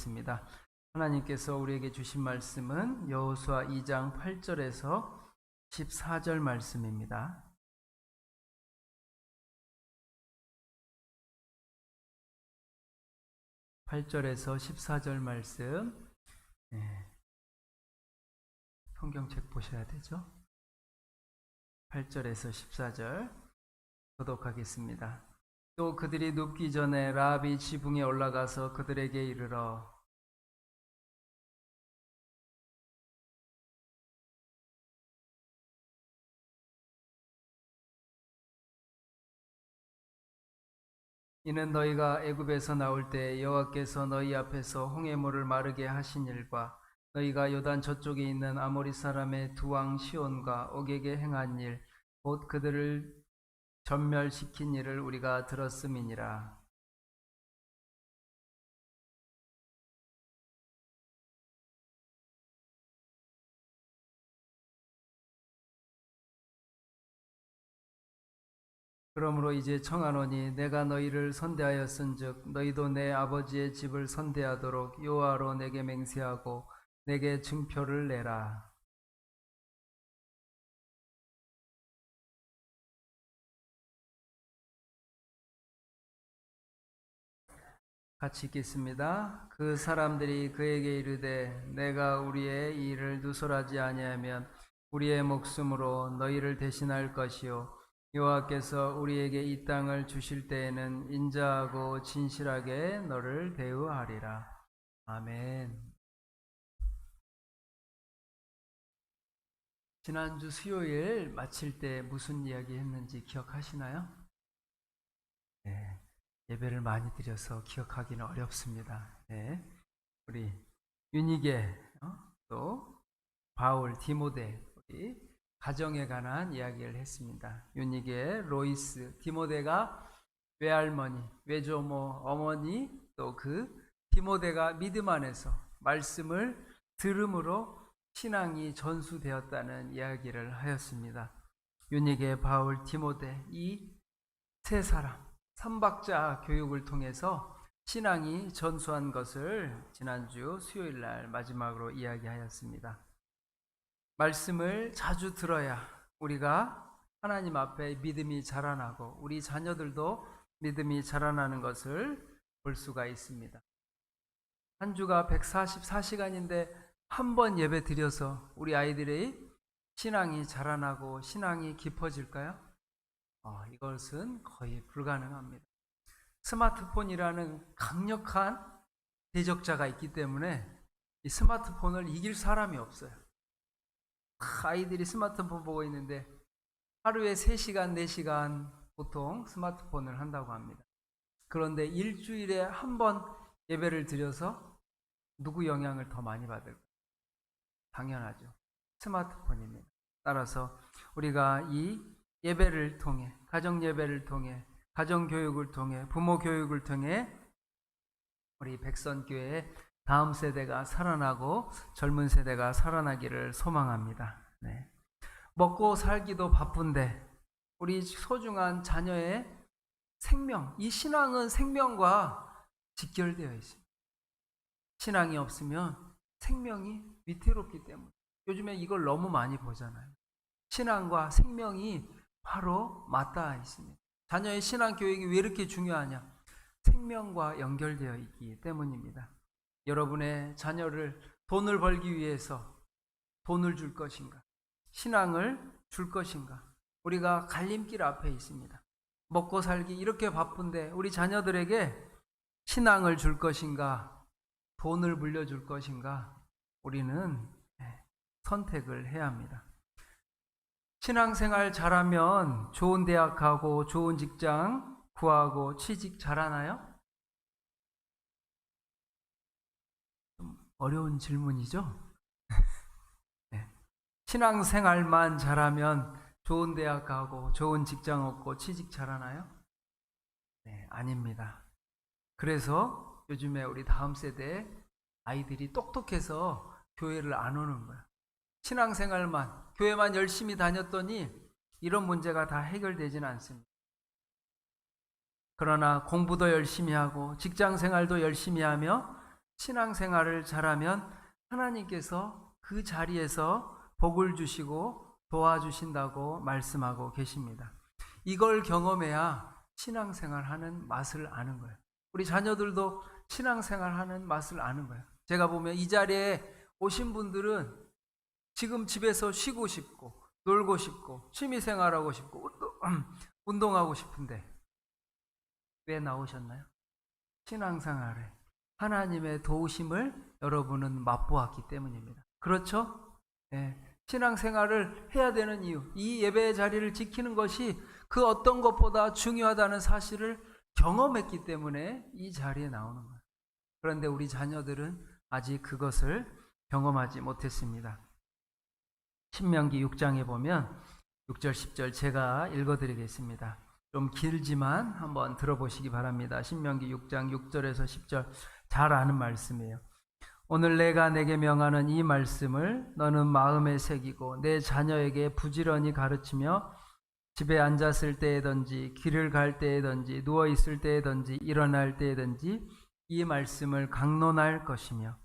기도하겠습니다. 하나님께서 우리에게 주신 말씀은 여호수아 2장 8절에서 14절 말씀입니다. 8절에서 14절 말씀, 성경책 보셔야 되죠. 8절에서 14절 교독하겠습니다. 또 그들이 눕기 전에 라합이 지붕에 올라가서 그들에게 이르러 이는 너희가 애굽에서 나올 때 여호와께서 너희 앞에서 홍해물을 마르게 하신 일과 너희가 요단 저쪽에 있는 아모리 사람의 두 왕 시온과 옥에게 행한 일, 곧 그들을 전멸시킨 일을 우리가 들었음이니라. 그러므로 이제 청하노니 내가 너희를 선대하였은즉 너희도 내 아버지의 집을 선대하도록 여호와로 내게 맹세하고 내게 증표를 내라. 같이 읽겠습니다. 그 사람들이 그에게 이르되 내가 우리의 이 일을 누설하지 아니하면 우리의 목숨으로 너희를 대신할 것이요 여호와께서 우리에게 이 땅을 주실 때에는 인자하고 진실하게 너를 대우하리라. 아멘. 지난주 수요일 마칠 때 무슨 이야기 했는지 기억하시나요? 네, 예배를 많이 드려서 기억하기는 어렵습니다. 네, 우리 유니게, 또 바울, 디모데, 우리 가정에 관한 이야기를 했습니다. 유니게, 로이스, 디모데가 외할머니, 외조모, 어머니, 또 그 디모데가 믿음 안에서 말씀을 들음으로 신앙이 전수되었다는 이야기를 하였습니다. 유니게, 바울, 디모데 이 세 사람, 삼박자 교육을 통해서 신앙이 전수한 것을 지난주 수요일 날 마지막으로 이야기하였습니다. 말씀을 자주 들어야 우리가 하나님 앞에 믿음이 자라나고 우리 자녀들도 믿음이 자라나는 것을 볼 수가 있습니다. 한 주가 144시간인데 한 번 예배 드려서 우리 아이들의 신앙이 자라나고 신앙이 깊어질까요? 이것은 거의 불가능합니다. 스마트폰이라는 강력한 대적자가 있기 때문에 이 스마트폰을 이길 사람이 없어요. 아이들이 스마트폰 보고 있는데 하루에 3시간, 4시간 보통 스마트폰을 한다고 합니다. 그런데 일주일에 한 번 예배를 드려서 누구 영향을 더 많이 받을까요? 당연하죠. 스마트폰입니다. 따라서 우리가 이 예배를 통해, 가정 예배를 통해, 가정 교육을 통해, 부모 교육을 통해 우리 백선교회의 다음 세대가 살아나고 젊은 세대가 살아나기를 소망합니다. 네. 먹고 살기도 바쁜데 우리 소중한 자녀의 생명, 이 신앙은 생명과 직결되어 있습니다. 신앙이 없으면 생명이 위태롭기 때문에 요즘에 이걸 너무 많이 보잖아요. 신앙과 생명이 바로 맞닿아 있습니다. 자녀의 신앙 교육이 왜 이렇게 중요하냐? 생명과 연결되어 있기 때문입니다. 여러분의 자녀를 돈을 벌기 위해서 돈을 줄 것인가? 신앙을 줄 것인가? 우리가 갈림길 앞에 있습니다. 먹고 살기 이렇게 바쁜데 우리 자녀들에게 신앙을 줄 것인가? 돈을 물려줄 것인가? 우리는 선택을 해야 합니다. 신앙생활 잘하면 좋은 대학 가고 좋은 직장 구하고 취직 잘하나요? 좀 어려운 질문이죠? 네. 신앙생활만 잘하면 좋은 대학 가고 좋은 직장 얻고 취직 잘하나요? 네, 아닙니다. 그래서 요즘에 우리 다음 세대 아이들이 똑똑해서 교회를 안 오는 거야. 신앙생활만, 교회만 열심히 다녔더니 이런 문제가 다 해결되지는 않습니다. 그러나 공부도 열심히 하고 직장생활도 열심히 하며 신앙생활을 잘하면 하나님께서 그 자리에서 복을 주시고 도와주신다고 말씀하고 계십니다. 이걸 경험해야 신앙생활하는 맛을 아는 거예요. 우리 자녀들도 신앙생활하는 맛을 아는 거예요. 제가 보면 이 자리에 오신 분들은 지금 집에서 쉬고 싶고 놀고 싶고 취미생활하고 싶고 운동하고 싶은데 왜 나오셨나요? 신앙생활에 하나님의 도우심을 여러분은 맛보았기 때문입니다. 그렇죠? 네. 신앙생활을 해야 되는 이유, 이 예배의 자리를 지키는 것이 그 어떤 것보다 중요하다는 사실을 경험했기 때문에 이 자리에 나오는 거예요. 그런데 우리 자녀들은 아직 그것을 경험하지 못했습니다. 신명기 6장에 보면 6절 10절 제가 읽어드리겠습니다. 좀 길지만 한번 들어보시기 바랍니다. 신명기 6장 6절에서 10절 잘 아는 말씀이에요. 오늘 내가 내게 명하는 이 말씀을 너는 마음에 새기고 내 자녀에게 부지런히 가르치며 집에 앉았을 때에든지 길을 갈 때에든지 누워 있을 때에든지 일어날 때에든지 이 말씀을 강론할 것이며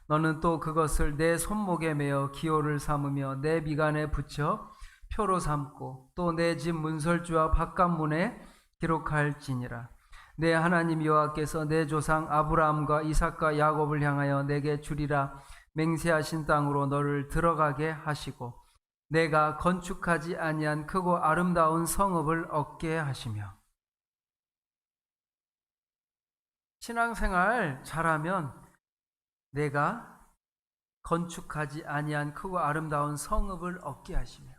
너는 또 그것을 내 손목에 매어 기호를 삼으며 내 미간에 붙여 표로 삼고 또 내 집 문설주와 바깥문에 기록할지니라. 내 하나님 여호와께서 내 조상 아브라함과 이삭과 야곱을 향하여 내게 주리라 맹세하신 땅으로 너를 들어가게 하시고 내가 건축하지 아니한 크고 아름다운 성읍을 얻게 하시며. 신앙생활 잘하면 내가 건축하지 아니한 크고 아름다운 성읍을 얻게 하시며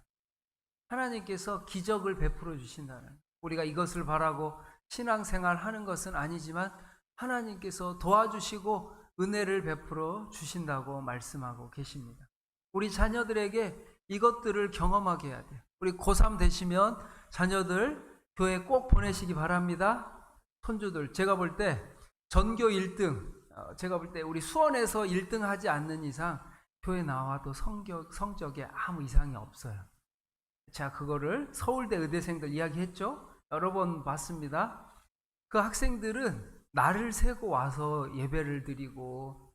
하나님께서 기적을 베풀어 주신다는, 우리가 이것을 바라고 신앙생활 하는 것은 아니지만 하나님께서 도와주시고 은혜를 베풀어 주신다고 말씀하고 계십니다. 우리 자녀들에게 이것들을 경험하게 해야 돼요. 우리 고3 되시면 자녀들 교회 꼭 보내시기 바랍니다. 손주들, 제가 볼 때 전교 1등, 제가 볼 때 우리 수원에서 1등 하지 않는 이상 교회 나와도 성적에 아무 이상이 없어요. 자, 그거를 서울대 의대생들 이야기했죠? 여러 번 봤습니다. 그 학생들은 날을 새고 와서 예배를 드리고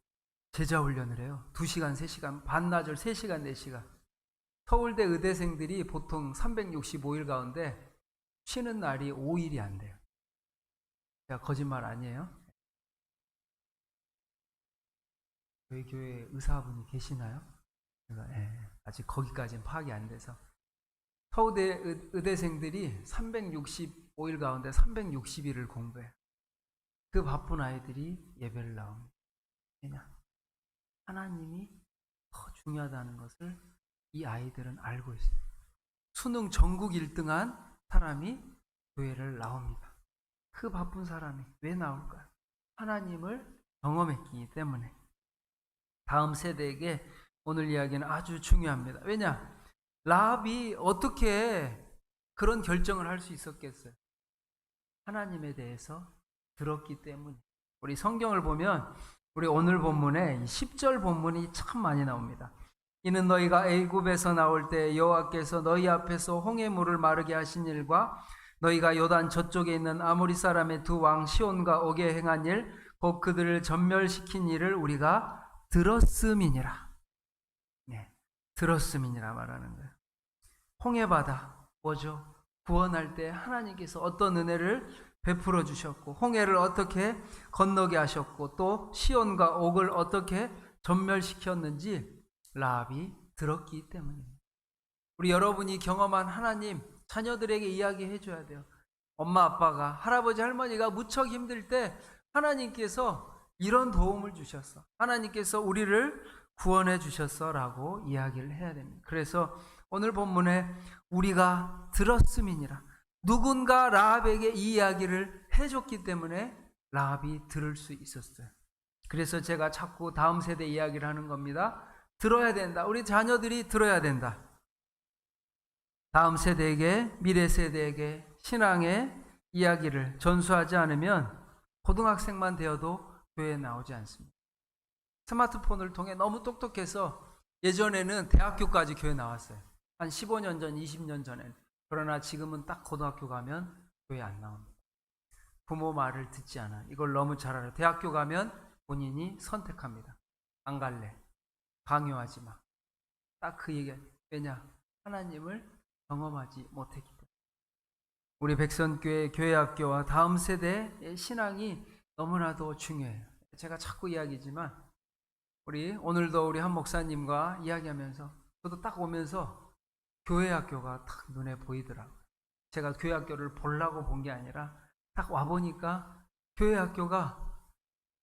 제자훈련을 해요. 2시간, 3시간, 반나절 3시간, 4시간. 서울대 의대생들이 보통 365일 가운데 쉬는 날이 5일이 안 돼요. 제가 거짓말 아니에요? 저희 교회 의사분이 계시나요? 제가 아직 거기까지는 파악이 안 돼서. 서울대 의대생들이 365일 가운데 360일을 공부해요. 그 바쁜 아이들이 예배를 나옵니다. 왜냐? 하나님이 더 중요하다는 것을 이 아이들은 알고 있어요. 수능 전국 1등한 사람이 교회를 나옵니다. 그 바쁜 사람이 왜 나올까요? 하나님을 경험했기 때문에. 다음 세대에게 오늘 이야기는 아주 중요합니다. 왜냐? 라합이 어떻게 그런 결정을 할 수 있었겠어요? 하나님에 대해서 들었기 때문에. 우리 성경을 보면 우리 오늘 본문에 10절 본문이 참 많이 나옵니다. 이는 너희가 애굽에서 나올 때 여호와께서 너희 앞에서 홍해물을 마르게 하신 일과 너희가 요단 저쪽에 있는 아모리 사람의 두 왕 시온과 옥에 행한 일, 곧 그들을 전멸시킨 일을 우리가 들었음이니라. 네, 들었음이니라 말하는 거예요. 홍해바다 뭐죠? 구원할 때 하나님께서 어떤 은혜를 베풀어 주셨고 홍해를 어떻게 건너게 하셨고 또 시온과 옥을 어떻게 전멸시켰는지 라합이 들었기 때문입니다. 우리 여러분이 경험한 하나님 자녀들에게 이야기해 줘야 돼요. 엄마 아빠가 할아버지 할머니가 무척 힘들 때 하나님께서 이런 도움을 주셨어. 하나님께서 우리를 구원해 주셨어 라고 이야기를 해야 됩니다. 그래서 오늘 본문에 우리가 들었음이니라. 누군가 라합에게 이 이야기를 해줬기 때문에 라합이 들을 수 있었어요. 그래서 제가 자꾸 다음 세대 이야기를 하는 겁니다. 들어야 된다. 우리 자녀들이 들어야 된다. 다음 세대에게, 미래 세대에게 신앙의 이야기를 전수하지 않으면 고등학생만 되어도 교회에 나오지 않습니다. 스마트폰을 통해 너무 똑똑해서 예전에는 대학교까지 교회 나왔어요. 한 15년 전, 20년 전엔. 그러나 지금은 딱 고등학교 가면 교회 안 나옵니다. 부모 말을 듣지 않아. 이걸 너무 잘 알아요. 대학교 가면 본인이 선택합니다. 안 갈래. 강요하지 마. 딱 그 얘기. 왜냐? 하나님을 경험하지 못했기 때문에. 우리 백선교회 교회학교와 다음 세대의 신앙이 너무나도 중요해요. 제가 자꾸 이야기지만 오늘도 우리 한 목사님과 이야기하면서 저도 딱 오면서 교회학교가 딱 눈에 보이더라고요. 제가 교회학교를 보려고 본 게 아니라 딱 와보니까 교회학교가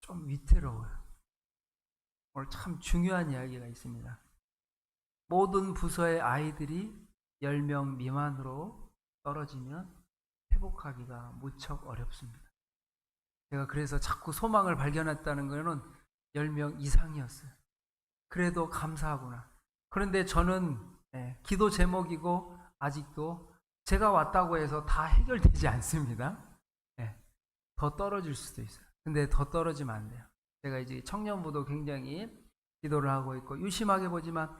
좀 위태로워요. 오늘 참 중요한 이야기가 있습니다. 모든 부서의 아이들이 10명 미만으로 떨어지면 회복하기가 무척 어렵습니다. 제가 그래서 자꾸 소망을 발견했다는 것은 10명 이상이었어요. 그래도 감사하구나. 그런데 저는 기도 제목이고 아직도 제가 왔다고 해서 다 해결되지 않습니다. 더 떨어질 수도 있어요. 근데 더 떨어지면 안 돼요. 제가 이제 청년부도 굉장히 기도를 하고 있고 유심하게 보지만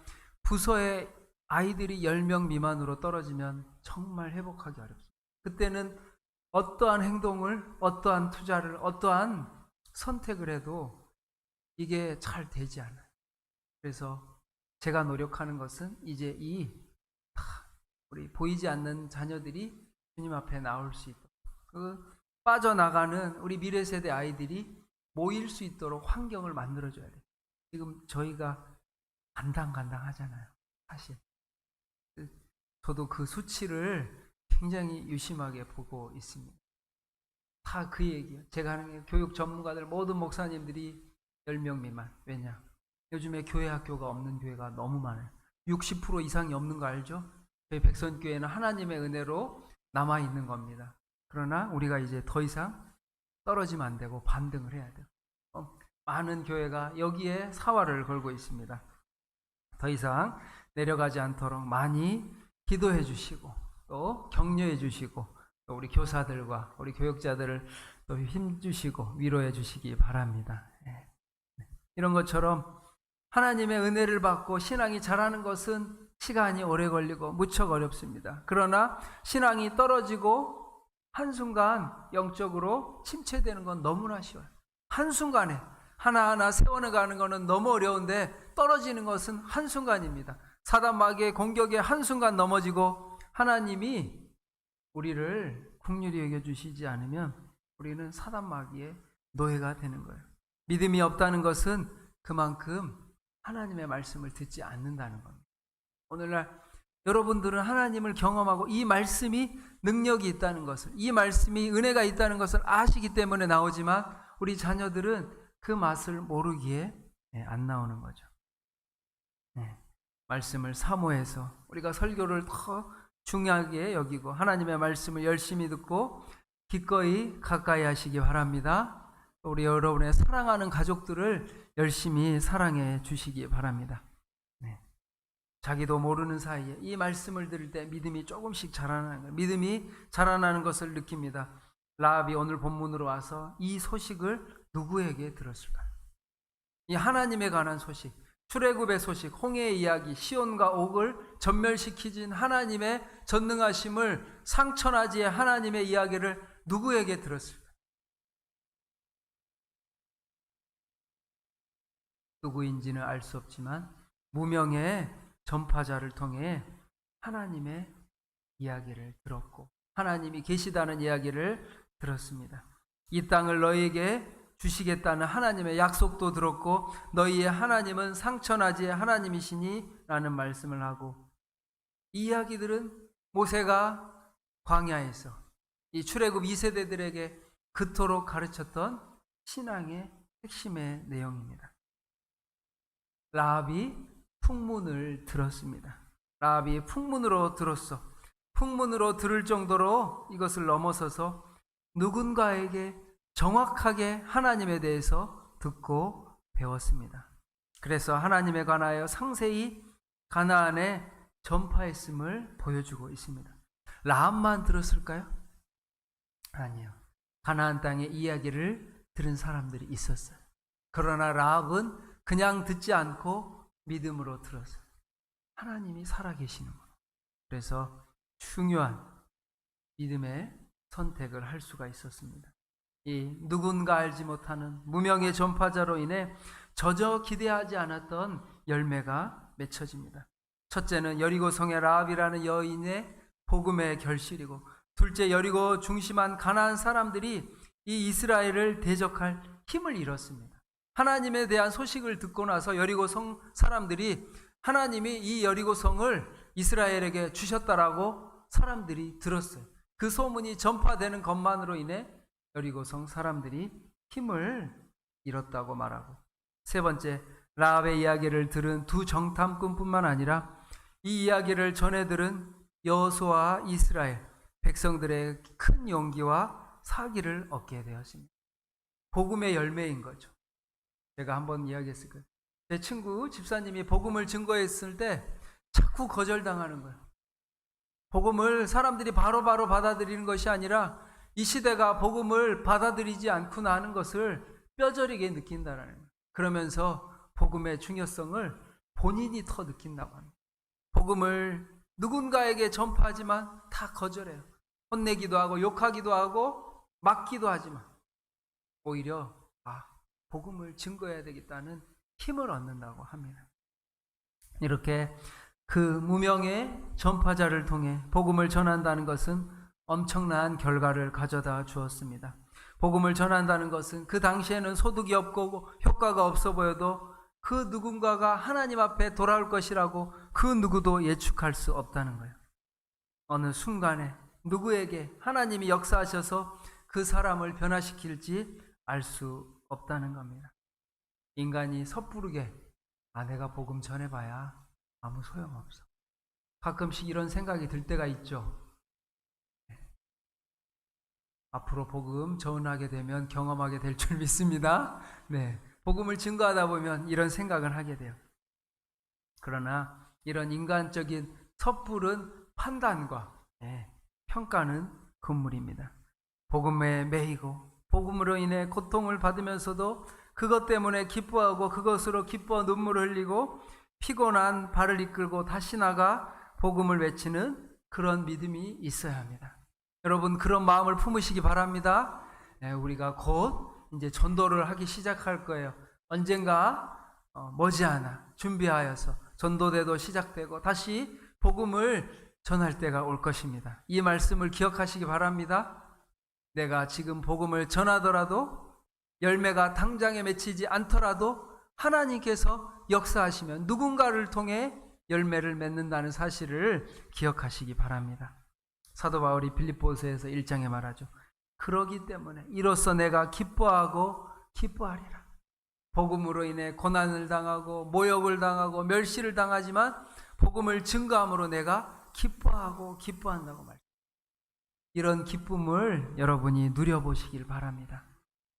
부서의 아이들이 10명 미만으로 떨어지면 정말 회복하기 어렵습니다. 그때는 어떠한 행동을, 어떠한 투자를, 어떠한 선택을 해도 이게 잘 되지 않아요. 그래서 제가 노력하는 것은 이제 우리 보이지 않는 자녀들이 주님 앞에 나올 수 있도록 빠져나가는 우리 미래 세대 아이들이 모일 수 있도록 환경을 만들어줘야 돼요. 지금 저희가 간당간당하잖아요. 사실 저도 그 수치를 굉장히 유심하게 보고 있습니다. 다 그 얘기예요. 제가 하는 게 교육 전문가들 모든 목사님들이 10명 미만. 왜냐? 요즘에 교회 학교가 없는 교회가 너무 많아요. 60% 이상이 없는 거 알죠? 저희 백선교회는 하나님의 은혜로 남아있는 겁니다. 그러나 우리가 이제 더 이상 떨어지면 안 되고 반등을 해야 돼요. 많은 교회가 여기에 사활을 걸고 있습니다. 더 이상 내려가지 않도록 많이 기도해 주시고 또 격려해 주시고 또 우리 교사들과 우리 교육자들을 또 힘주시고 위로해 주시기 바랍니다. 이런 것처럼 하나님의 은혜를 받고 신앙이 자라는 것은 시간이 오래 걸리고 무척 어렵습니다. 그러나 신앙이 떨어지고 한순간 영적으로 침체되는 건 너무나 쉬워요. 한순간에 하나하나 세워나가는 것은 너무 어려운데 떨어지는 것은 한순간입니다. 사단 마귀의 공격에 한순간 넘어지고 하나님이 우리를 긍휼히 여겨주시지 않으면 우리는 사단 마귀의 노예가 되는 거예요. 믿음이 없다는 것은 그만큼 하나님의 말씀을 듣지 않는다는 겁니다. 오늘날 여러분들은 하나님을 경험하고 이 말씀이 능력이 있다는 것을, 이 말씀이 은혜가 있다는 것을 아시기 때문에 나오지만 우리 자녀들은 그 맛을 모르기에 안 나오는 거죠. 말씀을 사모해서 우리가 설교를 더 중요하게 여기고 하나님의 말씀을 열심히 듣고 기꺼이 가까이 하시기 바랍니다. 우리 여러분의 사랑하는 가족들을 열심히 사랑해 주시기 바랍니다. 자기도 모르는 사이에 이 말씀을 들을 때 믿음이 조금씩 자라나는 거예요. 믿음이 자라나는 것을 느낍니다. 라합이 오늘 본문으로 와서 이 소식을 누구에게 들었을까요? 이 하나님에 관한 소식, 출애굽의 소식, 홍해의 이야기, 시온과 옥을 전멸시키신 하나님의 전능하심을 상천하지의 하나님의 이야기를 누구에게 들었을까요? 누구인지는 알 수 없지만 무명의 전파자를 통해 하나님의 이야기를 들었고 하나님이 계시다는 이야기를 들었습니다. 이 땅을 너희에게 주시겠다는 하나님의 약속도 들었고 너희의 하나님은 상천하지의 하나님이시니 라는 말씀을 하고 이 이야기들은 모세가 광야에서 이 출애굽 2세대들에게 그토록 가르쳤던 신앙의 핵심의 내용입니다. 라합이 풍문을 들었습니다. 라합이 풍문으로 들었어. 풍문으로 들을 정도로 이것을 넘어서서 누군가에게 정확하게 하나님에 대해서 듣고 배웠습니다. 그래서 하나님에 관하여 상세히 가나안에 전파했음을 보여주고 있습니다. 라합만 들었을까요? 아니요. 가나안 땅의 이야기를 들은 사람들이 있었어요. 그러나 라합은 그냥 듣지 않고 믿음으로 들었어요. 하나님이 살아계시는구나. 그래서 중요한 믿음의 선택을 할 수가 있었습니다. 이 누군가 알지 못하는 무명의 전파자로 인해 저저 기대하지 않았던 열매가 맺혀집니다. 첫째는 여리고 성의 라합이라는 여인의 복음의 결실이고, 둘째 여리고 중심한 가나안 사람들이 이 이스라엘을 대적할 힘을 잃었습니다. 하나님에 대한 소식을 듣고 나서 여리고 성 사람들이 하나님이 이 여리고 성을 이스라엘에게 주셨다라고 사람들이 들었어요. 그 소문이 전파되는 것만으로 인해 여리고 성 사람들이 힘을 잃었다고 말하고, 세 번째, 라합의 이야기를 들은 두 정탐꾼뿐만 아니라 이 이야기를 전해 들은 여호수아와 이스라엘 백성들의 큰 용기와 사기를 얻게 되었습니다. 복음의 열매인 거죠. 제가 한번 이야기했을 거예요. 제 친구 집사님이 복음을 증거했을 때 자꾸 거절당하는 거예요. 복음을 사람들이 바로바로 받아들이는 것이 아니라 이 시대가 복음을 받아들이지 않구나 하는 것을 뼈저리게 느낀다는 거예요. 그러면서 복음의 중요성을 본인이 더 느낀다고 합니다. 복음을 누군가에게 전파하지만 다 거절해요. 혼내기도 하고 욕하기도 하고 막기도 하지만 오히려 복음을 증거해야 되겠다는 힘을 얻는다고 합니다. 이렇게 그 무명의 전파자를 통해 복음을 전한다는 것은 엄청난 결과를 가져다 주었습니다. 복음을 전한다는 것은 그 당시에는 소득이 없고 효과가 없어 보여도 그 누군가가 하나님 앞에 돌아올 것이라고 그 누구도 예측할 수 없다는 거예요. 어느 순간에 누구에게 하나님이 역사하셔서 그 사람을 변화시킬지 알 수 없다는 겁니다. 인간이 섣부르게 내가 복음 전해봐야 아무 소용없어. 가끔씩 이런 생각이 들 때가 있죠. 앞으로 복음 전하게 되면 경험하게 될 줄 믿습니다. 네, 복음을 증거하다 보면 이런 생각을 하게 돼요. 그러나 이런 인간적인 섣부른 판단과 평가는 금물입니다. 복음에 매이고 복음으로 인해 고통을 받으면서도 그것 때문에 기뻐하고 그것으로 기뻐 눈물을 흘리고 피곤한 발을 이끌고 다시 나가 복음을 외치는 그런 믿음이 있어야 합니다. 여러분, 그런 마음을 품으시기 바랍니다. 우리가 곧 이제 전도를 하기 시작할 거예요. 언젠가 머지않아 준비하여서 전도대도 시작되고 다시 복음을 전할 때가 올 것입니다. 이 말씀을 기억하시기 바랍니다. 내가 지금 복음을 전하더라도 열매가 당장에 맺히지 않더라도 하나님께서 역사하시면 누군가를 통해 열매를 맺는다는 사실을 기억하시기 바랍니다. 사도 바울이 빌립보서에서 1장에 말하죠. 그러기 때문에 이로써 내가 기뻐하고 기뻐하리라. 복음으로 인해 고난을 당하고 모욕을 당하고 멸시를 당하지만 복음을 증거함으로 내가 기뻐하고 기뻐한다고 말합니다. 이런 기쁨을 여러분이 누려보시길 바랍니다.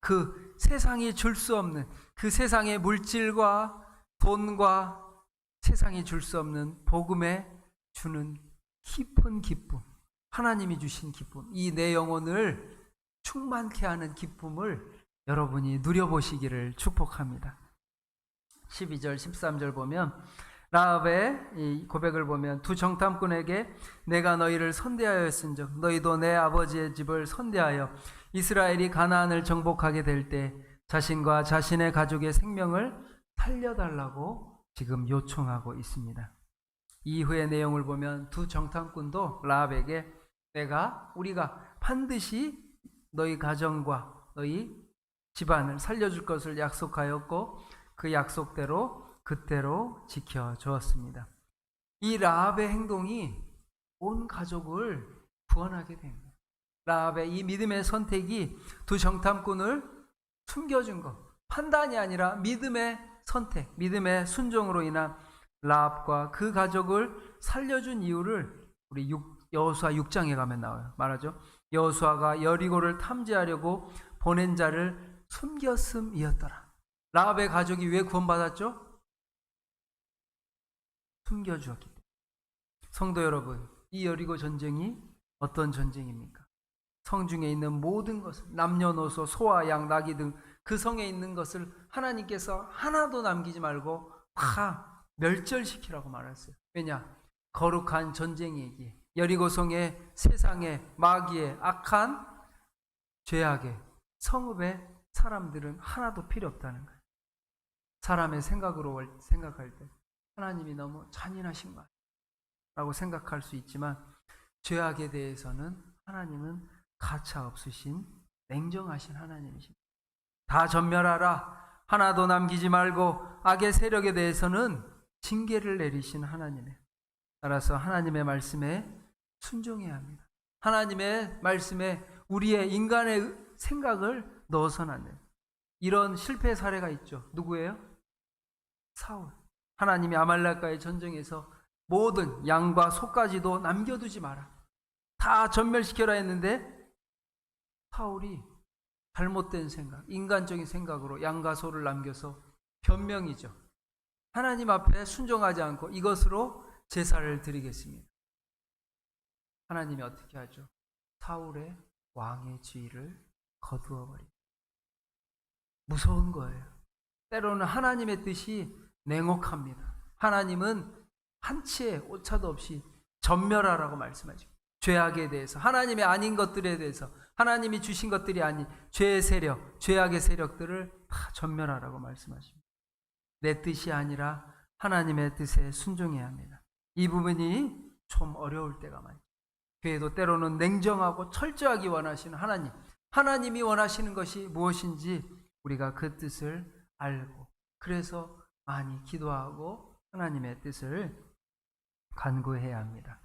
그 세상이 줄 수 없는, 그 세상의 물질과 돈과 세상이 줄 수 없는 복음에 주는 깊은 기쁨, 하나님이 주신 기쁨, 이 내 영혼을 충만케 하는 기쁨을 여러분이 누려보시기를 축복합니다. 12절 13절 보면 라합의 이 고백을 보면 두 정탐꾼에게 내가 너희를 선대하였은즉 너희도 내 아버지의 집을 선대하여 이스라엘이 가나안을 정복하게 될 때 자신과 자신의 가족의 생명을 살려달라고 지금 요청하고 있습니다. 이후의 내용을 보면 두 정탐꾼도 라합에게 우리가 반드시 너희 가정과 너희 집안을 살려줄 것을 약속하였고 그 약속대로 그때로 지켜주었습니다. 이 라합의 행동이 온 가족을 구원하게 됩니다. 라합의 이 믿음의 선택이 두 정탐꾼을 숨겨준 것, 판단이 아니라 믿음의 선택, 믿음의 순종으로 인한 라합과 그 가족을 살려준 이유를 우리 여호수아 6장에 가면 나와요. 말하죠. 여호수아가 여리고를 탐지하려고 보낸 자를 숨겼음이었더라. 라합의 가족이 왜 구원받았죠? 숨겨주었기 때문에. 성도 여러분, 이 여리고 전쟁이 어떤 전쟁입니까? 성중에 있는 모든 것을, 남녀노소, 소와 양, 나귀 등 그 성에 있는 것을 하나님께서 하나도 남기지 말고 다 멸절시키라고 말했어요. 왜냐? 거룩한 전쟁이기에 여리고 성의 세상의 마귀의 악한 죄악의 성읍의 사람들은 하나도 필요 없다는 거예요. 사람의 생각으로 생각할 때 하나님이 너무 잔인하신 것 라고 생각할 수 있지만, 죄악에 대해서는 하나님은 가차 없으신 냉정하신 하나님이십니다. 다 전멸하라, 하나도 남기지 말고 악의 세력에 대해서는 징계를 내리신 하나님이에요. 따라서 하나님의 말씀에 순종해야 합니다. 하나님의 말씀에 우리의 인간의 생각을 넣어서는 안 돼요. 이런 실패 사례가 있죠. 누구예요? 사울. 하나님이 아말렉과의 전쟁에서 모든 양과 소까지도 남겨두지 마라, 다 전멸시켜라 했는데 사울이 잘못된 생각, 인간적인 생각으로 양과 소를 남겨서 변명이죠. 하나님 앞에 순종하지 않고 이것으로 제사를 드리겠습니다. 하나님이 어떻게 하죠? 사울의 왕의 지위를 거두어 버립니다. 무서운 거예요. 때로는 하나님의 뜻이 냉혹합니다. 하나님은 한치의 오차도 없이 전멸하라고 말씀하죠. 죄악에 대해서, 하나님의 아닌 것들에 대해서, 하나님이 주신 것들이 아닌 죄의 세력, 죄악의 세력들을 다 전멸하라고 말씀하십니다. 내 뜻이 아니라 하나님의 뜻에 순종해야 합니다. 이 부분이 좀 어려울 때가 많죠. 교회도 때로는 냉정하고 철저하게 원하시는 하나님, 하나님이 원하시는 것이 무엇인지 우리가 그 뜻을 알고, 그래서 많이 기도하고 하나님의 뜻을 간구해야 합니다.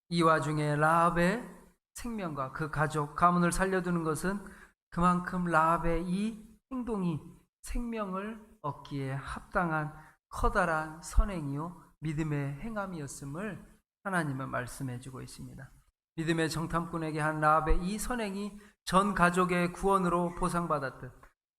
이 와중에 라합의 생명과 그 가족, 가문을 살려두는 것은 그만큼 라합의 이 행동이 생명을 얻기에 합당한 커다란 선행이요 믿음의 행함이었음을 하나님은 말씀해 주고 있습니다. 믿음의 정탐꾼에게 한 라합의 이 선행이 전 가족의 구원으로 보상받았듯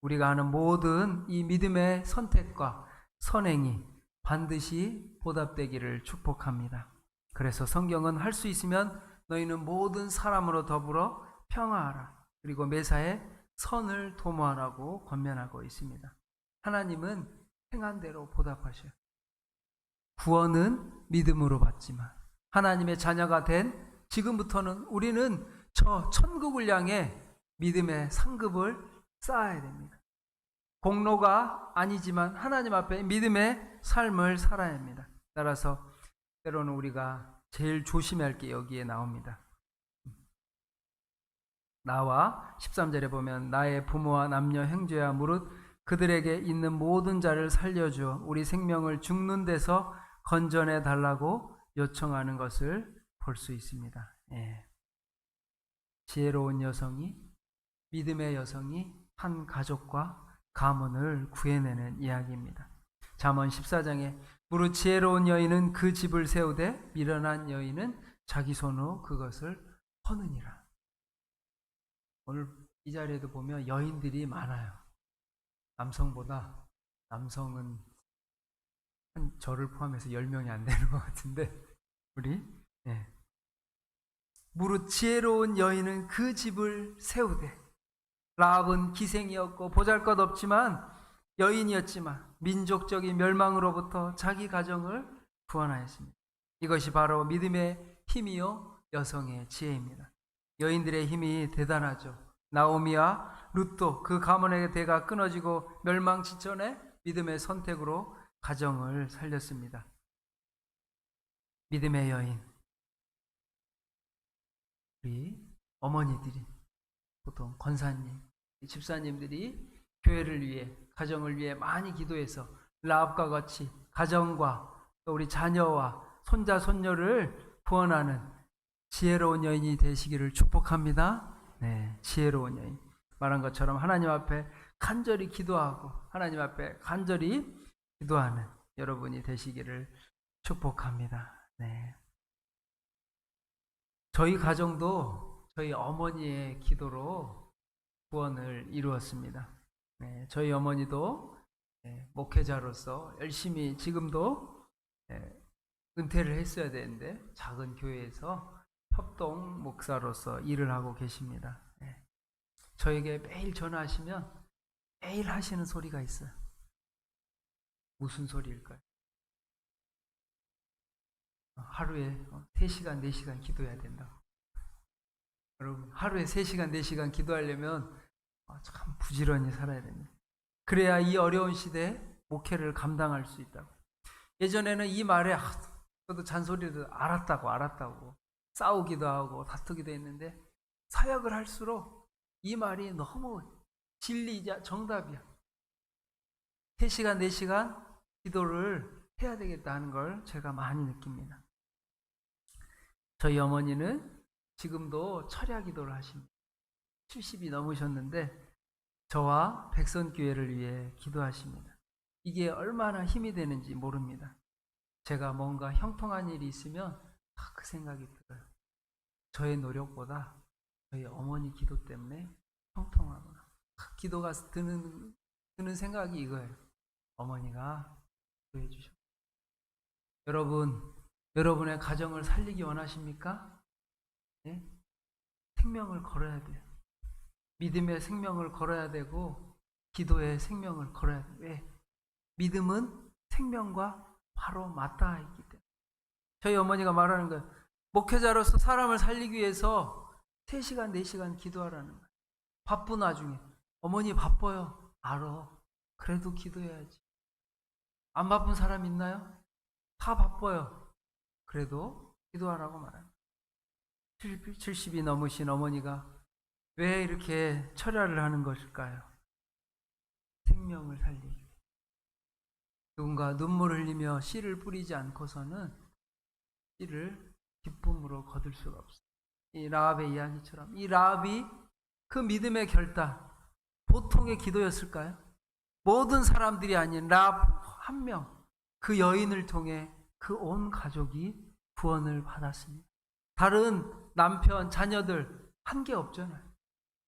우리가 하는 모든 이 믿음의 선택과 선행이 반드시 보답되기를 축복합니다. 그래서 성경은 할 수 있으면 너희는 모든 사람으로 더불어 평화하라, 그리고 매사에 선을 도모하라고 권면하고 있습니다. 하나님은 행한 대로 보답하셔요. 구원은 믿음으로 받지만 하나님의 자녀가 된 지금부터는 우리는 저 천국을 향해 믿음의 상급을 쌓아야 됩니다. 공로가 아니지만 하나님 앞에 믿음의 삶을 살아야 합니다. 따라서 때로는 우리가 제일 조심해야 할 게 여기에 나옵니다. 나와 13절에 보면 나의 부모와 남녀 형제와 무릇 그들에게 있는 모든 자를 살려주어 우리 생명을 죽는 데서 건져내 달라고 요청하는 것을 볼 수 있습니다. 예. 지혜로운 여성이, 믿음의 여성이 한 가족과 가문을 구해내는 이야기입니다. 잠언 14장에 무릇 지혜로운 여인은 그 집을 세우되 미련한 여인은 자기 손으로 그것을 허느니라. 오늘 이 자리에도 보면 여인들이 많아요. 남성보다, 남성은 한 저를 포함해서 10명이 안 되는 것 같은데 우리 무릇 지혜로운 여인은 그 집을 세우되, 라합은 기생이었고 보잘것없지만 여인이었지만 민족적인 멸망으로부터 자기 가정을 구원하였습니다. 이것이 바로 믿음의 힘이요 여성의 지혜입니다. 여인들의 힘이 대단하죠. 나오미와 룻도 그 가문의 대가 끊어지고 멸망 직전에 믿음의 선택으로 가정을 살렸습니다. 믿음의 여인, 우리 어머니들이, 보통 권사님, 집사님들이 교회를 위해, 가정을 위해 많이 기도해서 라합과 같이 가정과 또 우리 자녀와 손자 손녀를 구원하는 지혜로운 여인이 되시기를 축복합니다. 네, 지혜로운 여인. 말한 것처럼 하나님 앞에 간절히 기도하고 하나님 앞에 간절히 기도하는 여러분이 되시기를 축복합니다. 네. 저희 가정도 저희 어머니의 기도로 구원을 이루었습니다. 네, 저희 어머니도 목회자로서 열심히 지금도 은퇴를 했어야 되는데 작은 교회에서 협동 목사로서 일을 하고 계십니다. 저에게 매일 전화하시면 매일 하시는 소리가 있어요. 무슨 소리일까요? 하루에 3시간, 4시간 기도해야 된다. 여러분, 하루에 3시간, 4시간 기도하려면 참 부지런히 살아야 됩니다. 그래야 이 어려운 시대에 목회를 감당할 수 있다고. 예전에는 이 말에 저도 잔소리를 알았다고 싸우기도 하고 다투기도 했는데, 사역을 할수록 이 말이 너무 진리이자 정답이야. 3시간 4시간 기도를 해야 되겠다는 걸 제가 많이 느낍니다. 저희 어머니는 지금도 철야 기도를 하십니다. 70이 넘으셨는데 저와 백선교회를 위해 기도하십니다. 이게 얼마나 힘이 되는지 모릅니다. 제가 뭔가 형통한 일이 있으면 그 생각이 들어요. 저의 노력보다 저희 어머니 기도 때문에 형통하구나. 기도가 드는 생각이 이거예요. 어머니가 기도해 주셨고. 여러분의 가정을 살리기 원하십니까? 네? 생명을 걸어야 돼요. 믿음의 생명을 걸어야 되고 기도의 생명을 걸어야 돼요. 왜? 믿음은 생명과 바로 맞닿아 있기 때문에. 저희 어머니가 말하는 거예요. 목회자로서 사람을 살리기 위해서 3시간 4시간 기도하라는 거예요. 바쁜 와중에. 어머니 바빠요. 알아. 그래도 기도해야지. 안 바쁜 사람 있나요? 다 바빠요. 그래도 기도하라고 말합니다. 70이 넘으신 어머니가 왜 이렇게 철야를 하는 것일까요? 생명을 살리기 위해. 누군가 눈물을 흘리며 씨를 뿌리지 않고서는 씨를 기쁨으로 거둘 수가 없어요. 이 라합의 이야기처럼 이 라합이 그 믿음의 결단, 보통의 기도였을까요? 모든 사람들이 아닌 라합 한 명, 그 여인을 통해 그 온 가족이 구원을 받았습니다. 다른 남편, 자녀들 한 게 없잖아요.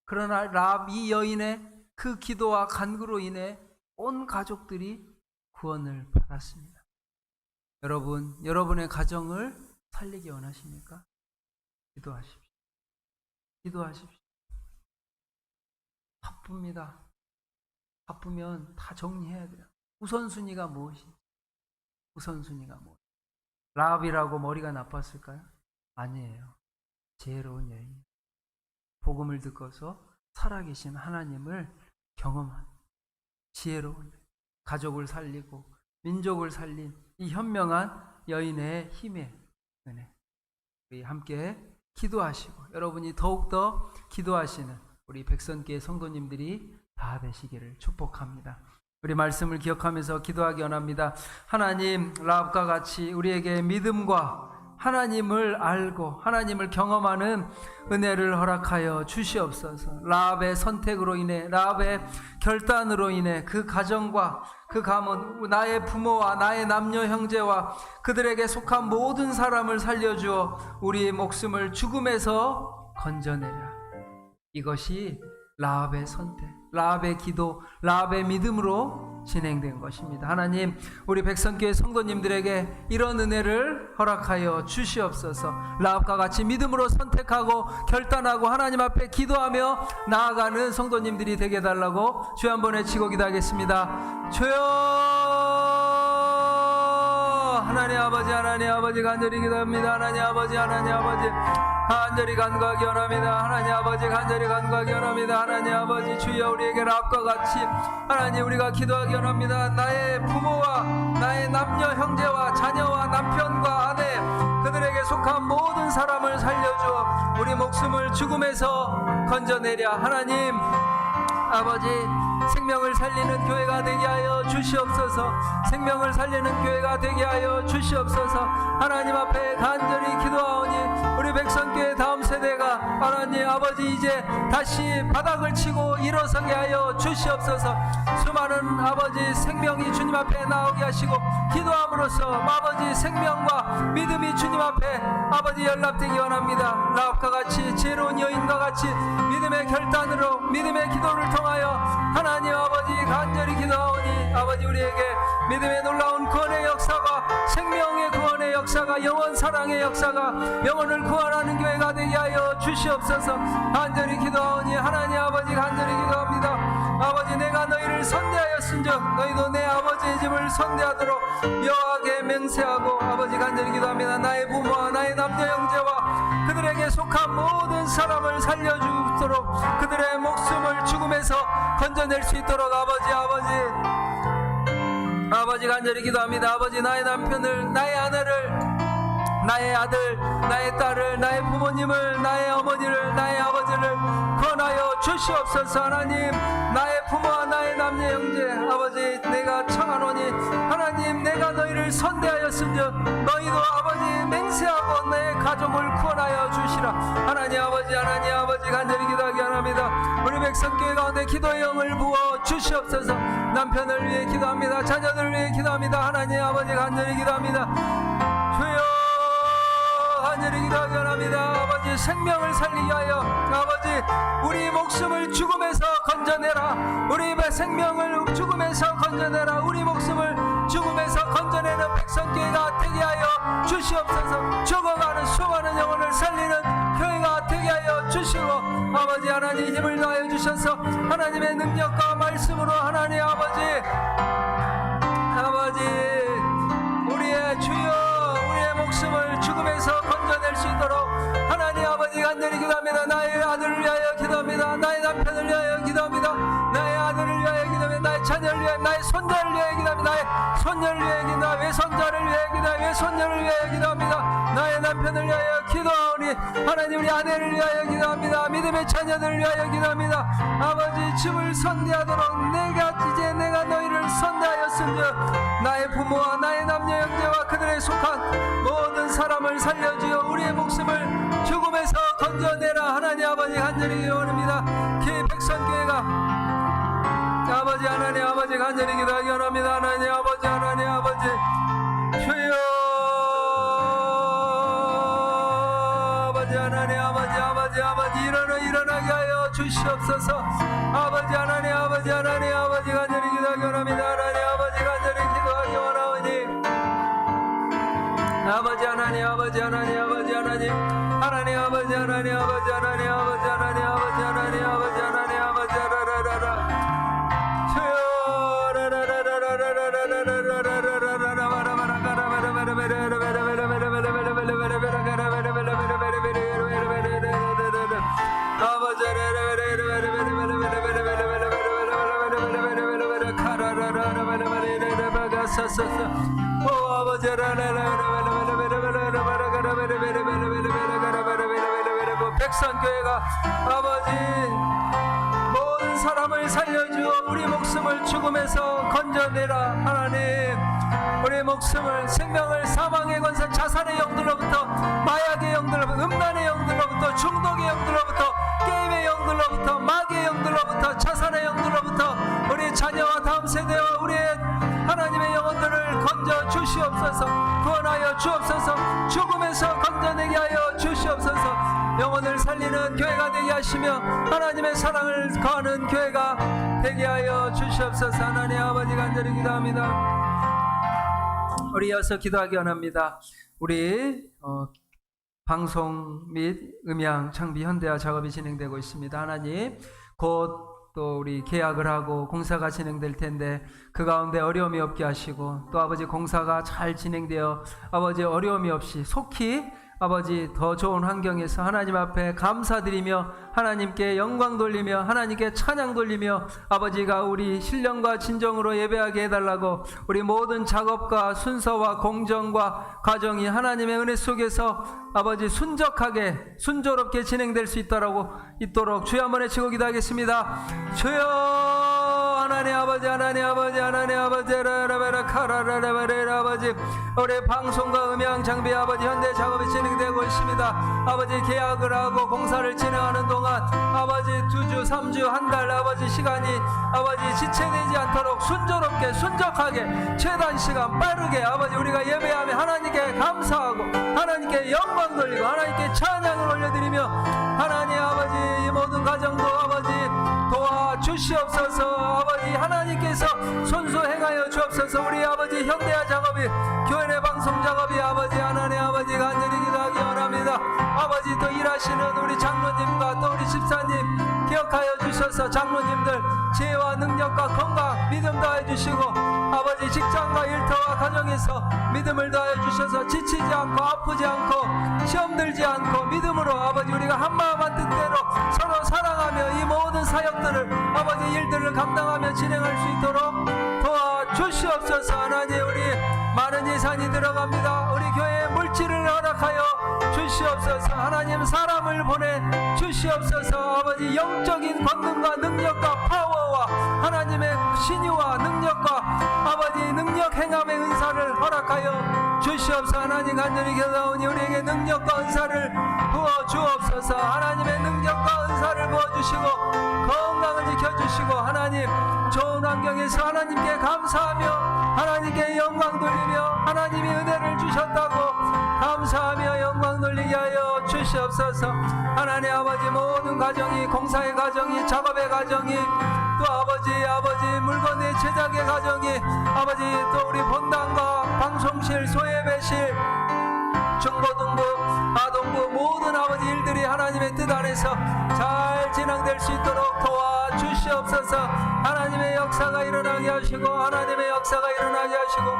그러나 라합 이 여인의 그 기도와 간구로 인해 온 가족들이 구원을 받았습니다. 여러분의 가정을 살리기 원하십니까? 기도하십시오. 기도하십시오. 바쁩니다. 바쁘면 다 정리해야 돼요. 우선순위가 무엇이지? 우선순위가 무엇이지? 라합이라고 머리가 나빴을까요? 아니에요. 지혜로운 여인. 복음을 듣고서 살아계신 하나님을 경험한 지혜로운 여인. 가족을 살리고 민족을 살린 이 현명한 여인의 힘의 은혜. 우리 함께 기도하시고 여러분이 더욱더 기도하시는 우리 백선교회 성도님들이 다 되시기를 축복합니다. 우리 말씀을 기억하면서 기도하기 원합니다. 하나님, 라합과 같이 우리에게 믿음과 하나님을 알고 하나님을 경험하는 은혜를 허락하여 주시옵소서. 라합의 선택으로 인해, 라합의 결단으로 인해 그 가정과 그 가문, 나의 부모와 나의 남녀 형제와 그들에게 속한 모든 사람을 살려주어 우리의 목숨을 죽음에서 건져내라. 이것이 라합의 선택, 라합의 기도, 라합의 믿음으로 진행된 것입니다. 하나님, 우리 백선교회 성도님들에게 이런 은혜를 허락하여 주시옵소서. 라합과 같이 믿음으로 선택하고 결단하고 하나님 앞에 기도하며 나아가는 성도님들이 되게 해달라고 주여 한번 외치고 기도하겠습니다. 주여, 하나님 아버지, 하나님 아버지 간절히 기도합니다. 하나님 아버지, 하나님 아버지 간절히 간구하기 원합니다. 하나님 아버지 간절히 간구하기 원합니다. 하나님 아버지, 주여 우리에게 라합과 같이 하나님 우리가 기도하기 원합니다. 나의 부모와 나의 남녀 형제와 자녀와 남편과 아내 그들에게 속한 모든 사람을 살려주어 우리 목숨을 죽음에서 건져내랴. 하나님 아버지, 생명을 살리는 교회가 되게 하여 주시옵소서. 생명을 살리는 교회가 되게 하여 주시옵소서. 하나님 앞에 간절히 기도하오니 우리 백선교회 다음 세대가 하나님 아버지 이제 다시 바닥을 치고 일어서게 하여 주시옵소서. 수많은 아버지 생명이 주님 앞에 나오게 하시고 기도함으로써 아버지 생명과 믿음이 주님 앞에 아버지 연락되기 원합니다. 라합과 같이 지혜로운 여인과 같이 믿음의 결단으로 믿음의 기도를 통하여 하나님 아버지 간절히 기도하오니 아버지 우리에게 믿음의 놀라운 구원의 역사가 생명의 구원의 역사가 영원 사랑의 역사가 영혼을 구원하는 교회가 되게 하여 주시옵소서. 간절히 기도하오니 하나님 아버지 간절히 기도합니다. 아버지 내가 너희를 선대하였은즉 너희도 내 아버지 아버지의 집을 선대하도록 여호와께 맹세하고 아버지 간절히 기도합니다. 나의 부모와 나의 남녀 형제와 그들에게 속한 모든 사람을 살려주도록 그들의 목숨을 죽음에서 건져낼 수 있도록 아버지 간절히 기도합니다. 아버지 나의 남편을, 나의 아내를, 나의 아들, 나의 딸을, 나의 부모님을, 나의 어머니를, 나의 아버지를 권하여 주시옵소서. 하나님, 나의 부모와 나의 남녀 형제 아버지 내가 청하노니 하나님, 내가 너희를 선대하였은즉 너희도 아버지 맹세하고 내 가족을 구원하여 주시라. 하나님 아버지 간절히 기도하기 원합니다. 우리 백성교회 가운데 기도의 영을 부어 주시옵소서. 남편을 위해 기도합니다. 자녀들을 위해 기도합니다. 하나님 아버지 간절히 기도합니다. 주여 간절히 기도하기 원합니다. 아버지 생명을 살리게 하여 아버지 우리 목숨을 죽음에서 건져내라. 우리 생명을 죽음에서 건져내라. 우리 목숨을 죽음에서 건져내는 백성교회가 되게 하여 주시옵소서. 죽어가는 수많은 영혼을 살리는 교회가 되게 하여 주시고 아버지 하나님 힘을 다하여 주셔서 하나님의 능력과 말씀으로 하나님 아버지 우리의 주여 우리의 목숨을 죽음에서 건져낼 수 있도록 하나님 아버지 간절히 기도합니다. 나의 아들을 위하여 기도합니다. 나의 남편을 위하여 기도합니다. 나의 아들을 위하여 기도합니다. 나의 자녀를 위하여, 나의 손자를 위하여 기도합니다. 나의 손녀를 위하여 기도합니다. 외손자를 위하여 기도합니다. 외손녀를 위하여 기도합니다. 나의 남편을 위하여 기도하오니 하나님 우리 아내를 위하여 기도합니다. 믿음의 자녀들을 위하여 기도합니다. 아버지 집을 선대하도록 내가 너희를 선대하였으며 나의 부모와 나의 남녀 형제와 그들의 속한 모든 사람을 살려주어 우리의 목숨을 죽음에서 건져내라. 하나님 아버지 간절히 기도합니다. 백성교회가 아버지 하나님 아버지 간절히 기도하기 원합니다. 하나님 아버지 주여 아버지 하나님 아버지 일어나게 하여 주시옵소서. 아버지 하나님 아버지 간절히 기도하기 원합니다. 하나님 아버지 간절히 기도하기 원하오니 아버지 하나님 백성교회가 아버지 모든 사람을 살려주어 우리 목숨을 죽음에서 건져내라. 하나님 우리 목숨을 생명을 사망의 권세 자살의 영들로부터 마약의 영들로부터 음란의 영들로부터 중독의 영들로부터 게임의 영들로부터 마귀의 영들로부터 자살의 영들로부터 우리 자녀와 다음 세대와 우리의 하나님의 영혼들을 건져 주시옵소서. 구원하여 주옵소서. 죽음에서 건져내게 하여 주시옵소서. 영혼을 살리는 교회가 되게 하시며 하나님의 사랑을 거하는 교회가 되게 하여 주시옵소서. 하나님 아버지 간절히 기도합니다. 우리 이어서 기도하기 원합니다. 우리 방송 및 음향 장비 현대화 작업이 진행되고 있습니다. 하나님 곧 또 우리 계약을 하고 공사가 진행될 텐데 그 가운데 어려움이 없게 하시고 또 아버지 공사가 잘 진행되어 아버지 어려움이 없이 속히 아버지 더 좋은 환경에서 하나님 앞에 감사드리며 하나님께 영광 돌리며 하나님께 찬양 돌리며 아버지가 우리 신령과 진정으로 예배하게 해달라고 우리 모든 작업과 순서와 공정과 과정이 하나님의 은혜 속에서 아버지 순적하게 순조롭게 진행될 수 있도록 주여 한번 외치고 기도하겠습니다. 주여 하나님 아버지 아버지 우리 방송과 음향 장비 아버지 현대 작업이 진행되고 있습니다. 아버지 계약을 하고 공사를 진행하는 동안 아버지 2주 3주 한 달 아버지 시간이 아버지 지체되지 않도록 순조롭게 순적하게 최단 시간 빠르게 아버지 우리가 예배하며 하나님께 감사하고 하나님께 영광 돌리고 하나님께 찬양을 올려드리며 하나님 아버지 이 모든 가정도 아버지 도와주시옵소서. 아버지 하나님께서 손수 행하여 주옵소서. 우리 아버지 현대화 작업이 교회 내 방송 작업이 아버지 하나님 아버지 간절히 기도하기 원합니다. 아버지 또 일하시는 우리 장로님과 또 우리 집사님 기억하여 주셔서 장로님들 지혜와 능력과 건강, 믿음 더하여 주시고 아버지 직장과 일터와 가정에서 믿음을 더하여 주셔서 지치지 않고 아프지 않고 시험 들지 않고 믿음으로 아버지 우리가 한마음 한뜻대로 서로 사랑하며 이 모든 사역들을 아버지 일들을 감당하며 진행할 수 있도록 도와주시옵소서. 하나님, 우리 많은 예산이 들어갑니다. 우리 교회에 물질을 허락하여 주시옵소서. 하나님, 사람을 보내 주시옵소서. 아버지, 영적인 권능과 능력과 파워와 하나님의 신유와 능력과 아버지 능력 행함의 은사를 허락하여 주시옵소서. 하나님, 간절히 기도하오니 우리에게 능력과 은사를 부어 주옵소서. 하나님의 능력과 은사를 부어 주시고 건강을 지켜주시고 하나님, 좋은 환경에서 하나님께 감사하며 하나님께 영광 돌리며 하나님이 은혜를 주셨다고 감사하며 영광 돌리게 하여 주시옵소서. 하나님 아버지, 모든 가정이, 공사의 가정이, 작업의 가정이, 또 아버지 물건의 제작의 가정이, 아버지 또 우리 본당과 방송실, 소예배실, 중고등부, 아동부 모든 아버지 일들이 하나님의 뜻 안에서 잘 진행될 수 있도록 도와주시옵소서. 하나님의 역사가 일어나게 하시고 하나님의 역사가 일어나게 하시고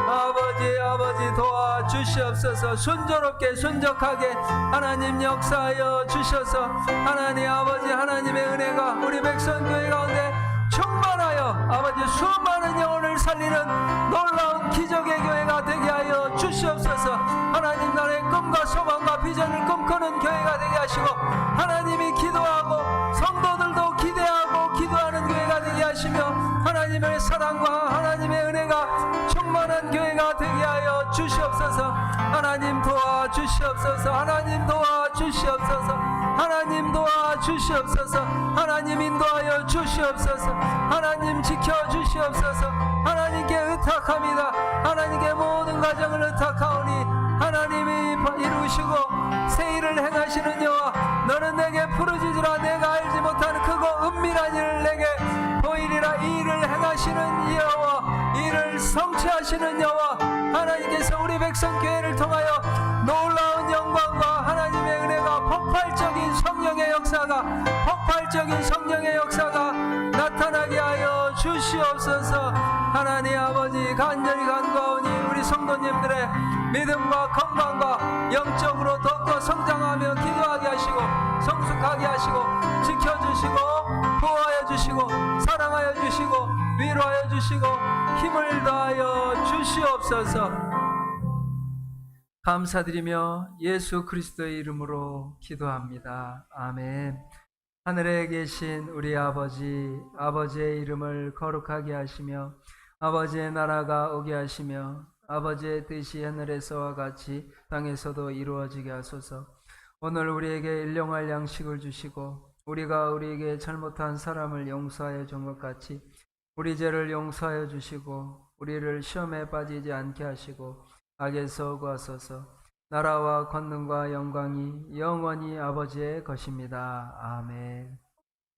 아버지 도와주시옵소서. 순조롭게 순적하게 하나님 역사하여 주셔서 하나님 아버지, 하나님의 은혜가 우리 백성교회 가운데 충만하여 아버지 수많은 영혼을 살리는 놀라운 기적의 교회가 되게 하여 주시옵소서. 하나님, 나의 꿈과 소망과 비전을 꿈꾸는 교회가 되게 하시고 하나님이 기도하고 성도들도 기대하고 기도하는 교회가 되게 하시며 하나님의 사랑과 하나님의 은혜가 충만한 교회가 되게 하여 주시옵소서. 하나님 도와주시옵소서. 하나님 도와주시옵소서. 하나님 도와주시옵소서. 하나님 인도하여 주시옵소서. 하나님 지켜주시옵소서. 하나님께 의탁합니다. 하나님께 모든 가정을 의탁하오니 하나님이 이루시고 새 일을 행하시는 여호와, 너는 내게 부르짖으라. 내가 알지 못하는 크고 은밀한 일을 내게 보이리라. 이 일을 행하시는 여호와, 이를 성취하시는 여호와, 하나님께서 우리 백성교회를 통하여 놀라운 영광과 하나님의 은혜가 폭발적인 성령의 역사가 나타나게 하여 주시옵소서. 하나님 아버지, 간절히 간구하오니 우리 성도님들의 믿음과 건강과 영적으로 더욱더 성장하며 기도하게 하시고 성숙하게 하시고 지켜주시고 보호하여 주시고 사랑하여 주시고 위로하여 주시고 힘을 더하여 주시옵소서. 감사드리며 예수 그리스도의 이름으로 기도합니다. 아멘. 하늘에 계신 우리 아버지의 이름을 거룩하게 하시며 아버지의 나라가 오게 하시며 아버지의 뜻이 하늘에서와 같이 땅에서도 이루어지게 하소서. 오늘 우리에게 일용할 양식을 주시고 우리가 우리에게 잘못한 사람을 용서하여 준 것 같이 우리 죄를 용서하여 주시고 우리를 시험에 빠지지 않게 하시고 악에서 구하소서. 나라와 권능과 영광이 영원히 아버지의 것입니다. 아멘.